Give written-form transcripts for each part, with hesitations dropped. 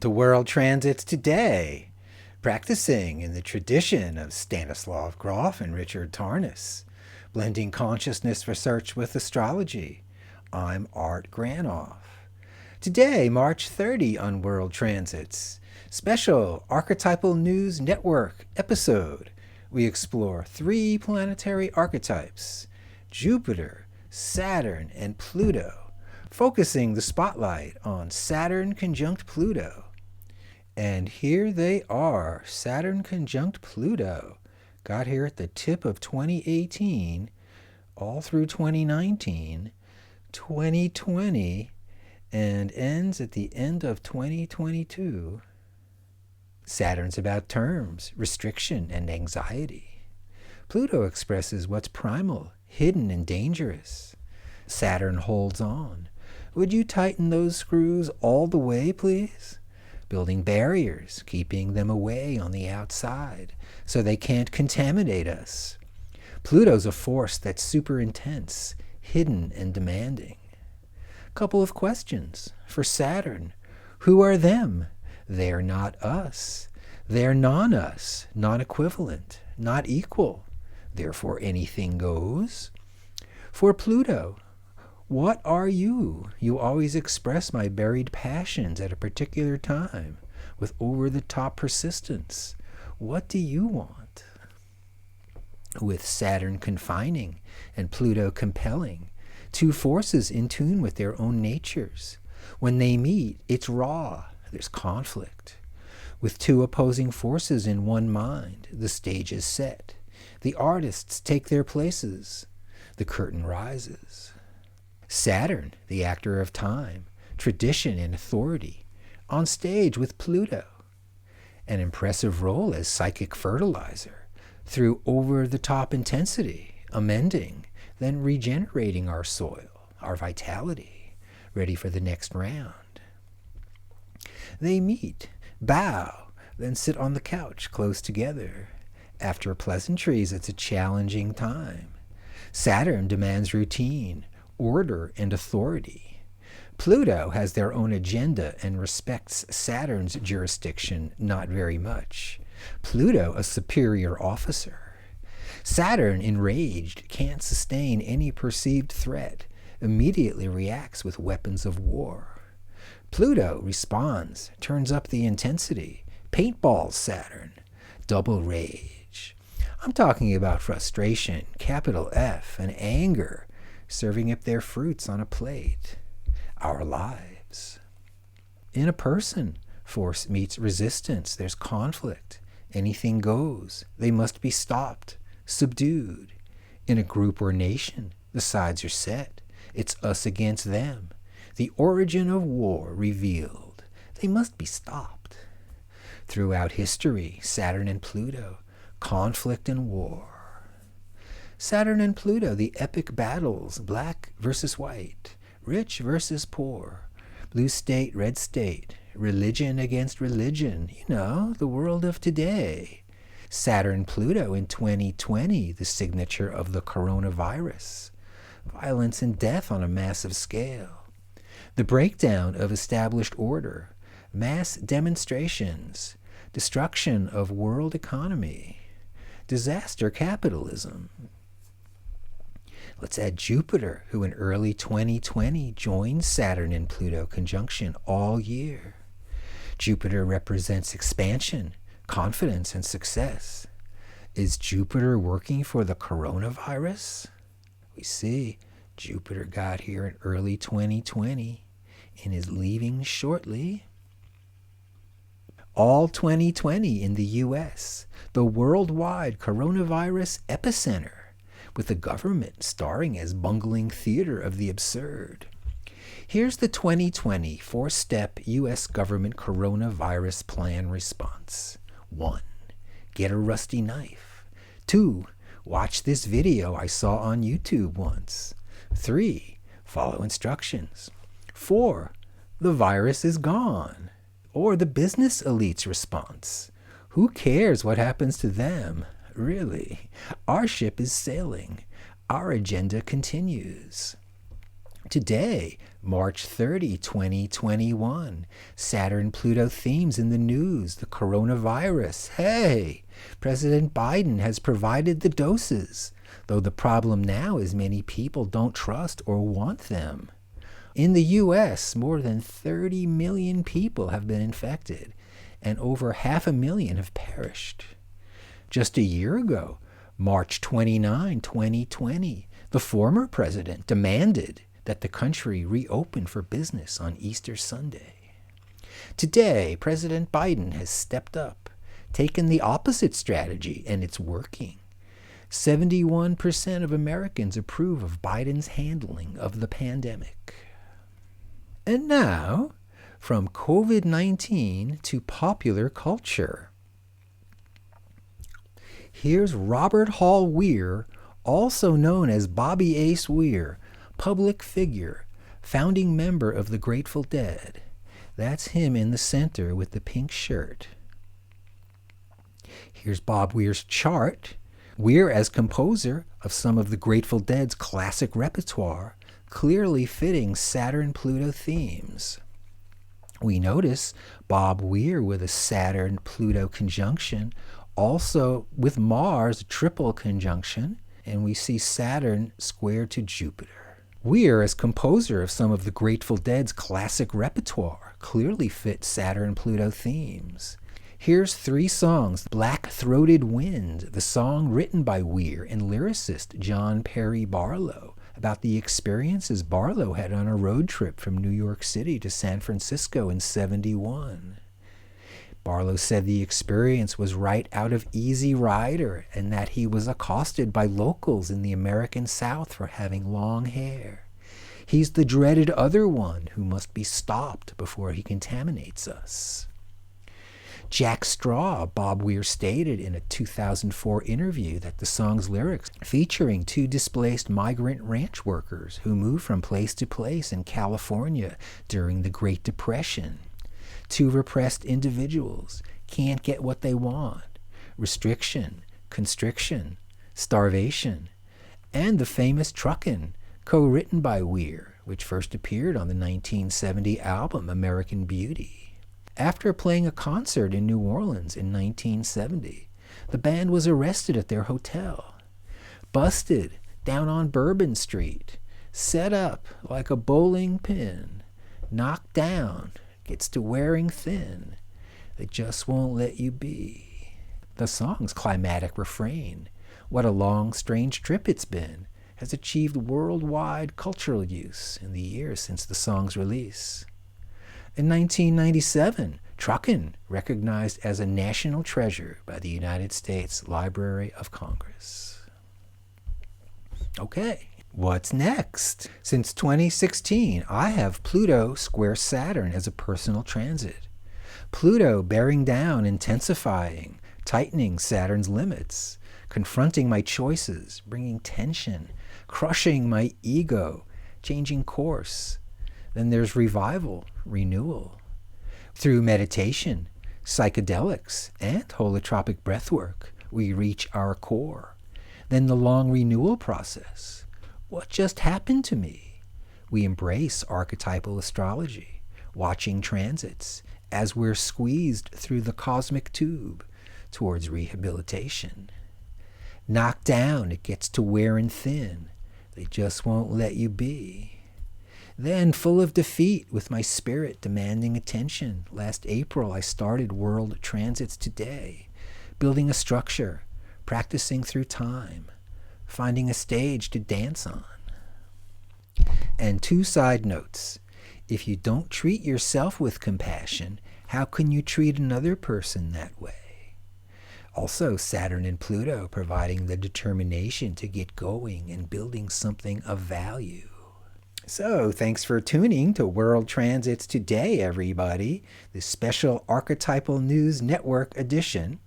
to World Transits Today, practicing in the tradition of Stanislav Grof and Richard Tarnas, blending consciousness research with astrology. I'm Art Granoff. Today, March 30 on World Transits, special Archetypal News Network episode. We explore 3 planetary archetypes, Jupiter, Saturn, and Pluto, focusing the spotlight on Saturn conjunct Pluto. And here they are, Saturn conjunct Pluto. Got here at the tip of 2018, all through 2019, 2020, and ends at the end of 2022. Saturn's about terms, restriction, and anxiety. Pluto expresses what's primal, hidden, and dangerous. Saturn holds on. Would you tighten those screws all the way, please? Building barriers, keeping them away on the outside, so they can't contaminate us. Pluto's a force that's super intense, hidden, and demanding. Couple of questions for Saturn. Who are them? They're not us. They're non-us, non-equivalent, not equal. Therefore, anything goes. For Pluto, what are you? You always express my buried passions at a particular time with over-the-top persistence. What do you want? With Saturn confining and Pluto compelling, 2 forces in tune with their own natures. When they meet, it's raw. There's conflict. With 2 opposing forces in one mind, the stage is set. The artists take their places. The curtain rises. Saturn, the actor of time, tradition, and authority, on stage with Pluto. An impressive role as psychic fertilizer, through over-the-top intensity, amending, then regenerating our soil, our vitality, ready for the next round. They meet, bow, then sit on the couch close together. After pleasantries, it's a challenging time. Saturn demands routine, order, and authority. Pluto has their own agenda and respects Saturn's jurisdiction not very much. Pluto, a superior officer. Saturn, enraged, can't sustain any perceived threat, immediately reacts with weapons of war. Pluto responds, turns up the intensity, paintballs Saturn, double rage. I'm talking about frustration, capital F, and anger, serving up their fruits on a plate. Our lives. In a person, force meets resistance. There's conflict. Anything goes. They must be stopped, subdued. In a group or nation, the sides are set. It's us against them. The origin of war revealed. They must be stopped. Throughout history, Saturn and Pluto, conflict and war. Saturn and Pluto, the epic battles, black versus white, rich versus poor, blue state, red state, religion against religion, the world of today. Saturn Pluto in 2020, the signature of the coronavirus, violence and death on a massive scale, the breakdown of established order, mass demonstrations, destruction of world economy, disaster capitalism. Let's add Jupiter, who in early 2020 joined Saturn and Pluto conjunction all year. Jupiter represents expansion, confidence, and success. Is Jupiter working for the coronavirus? We see Jupiter got here in early 2020 and is leaving shortly. All 2020 in the U.S., the worldwide coronavirus epicenter, with the government starring as bungling theater of the absurd. Here's the 2020 4-step U.S. government coronavirus plan response. 1. Get a rusty knife. 2. Watch this video I saw on YouTube once. 3. Follow instructions. 4. The virus is gone. Or the business elite's response. Who cares what happens to them? Really, our ship is sailing. Our agenda continues. Today, March 30, 2021. Saturn Pluto themes in the news. The coronavirus. Hey, President Biden has provided the doses, though the problem now is many people don't trust or want them. In the U.S., more than 30 million people have been infected, and over 500,000 have perished. Just a year ago, March 29, 2020, the former president demanded that the country reopen for business on Easter Sunday. Today, President Biden has stepped up, taken the opposite strategy, and it's working. 71% of Americans approve of Biden's handling of the pandemic. And now, from COVID-19 to popular culture. Here's Robert Hall Weir, also known as Bobby Ace Weir, public figure, founding member of the Grateful Dead. That's him in the center with the pink shirt. Here's Bob Weir's chart. Weir as composer of some of the Grateful Dead's classic repertoire, clearly fitting Saturn Pluto themes. We notice Bob Weir with a Saturn Pluto conjunction, also with Mars triple conjunction, and we see Saturn square to Jupiter. Weir, as composer of some of the Grateful Dead's classic repertoire, clearly fits Saturn-Pluto themes. Here's 3 songs. Black-Throated Wind, the song written by Weir and lyricist John Perry Barlow, about the experiences Barlow had on a road trip from New York City to San Francisco in '71. Barlow said the experience was right out of Easy Rider and that he was accosted by locals in the American South for having long hair. He's the dreaded other one who must be stopped before he contaminates us. Jack Straw, Bob Weir stated in a 2004 interview that the song's lyrics, featuring 2 displaced migrant ranch workers who moved from place to place in California during the Great Depression. 2 repressed individuals can't get what they want. Restriction, constriction, starvation, and the famous Truckin', co-written by Weir, which first appeared on the 1970 album American Beauty. After playing a concert in New Orleans in 1970, the band was arrested at their hotel, busted down on Bourbon Street, set up like a bowling pin, knocked down, gets to wearing thin. They just won't let you be. The song's climatic refrain, "What a long, strange trip it's been," has achieved worldwide cultural use in the years since the song's release. In 1997, Truckin' recognized as a national treasure by the United States Library of Congress. Okay. What's next? Since 2016, I have Pluto square Saturn as a personal transit. Pluto bearing down, intensifying, tightening Saturn's limits, confronting my choices, bringing tension, crushing my ego, changing course. Then there's revival, renewal. Through meditation, psychedelics, and holotropic breathwork, we reach our core. Then the long renewal process. What just happened to me? We embrace archetypal astrology, watching transits as we're squeezed through the cosmic tube towards rehabilitation. Knocked down, it gets to wearing thin. They just won't let you be. Then, full of defeat, with my spirit demanding attention, last April I started World Transits Today, building a structure, practicing through time, finding a stage to dance on. And 2 side notes. If you don't treat yourself with compassion, how can you treat another person that way? Also, Saturn and Pluto providing the determination to get going and building something of value. So, thanks for tuning to World Transits Today, everybody, this special Archetypal News Network edition.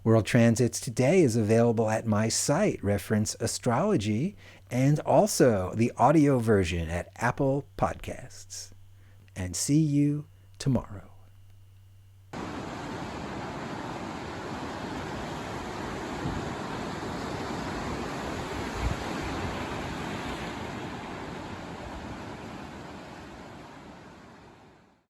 World Transits Today is available at my site, Reference Astrology, and also the audio version at Apple Podcasts. And see you tomorrow.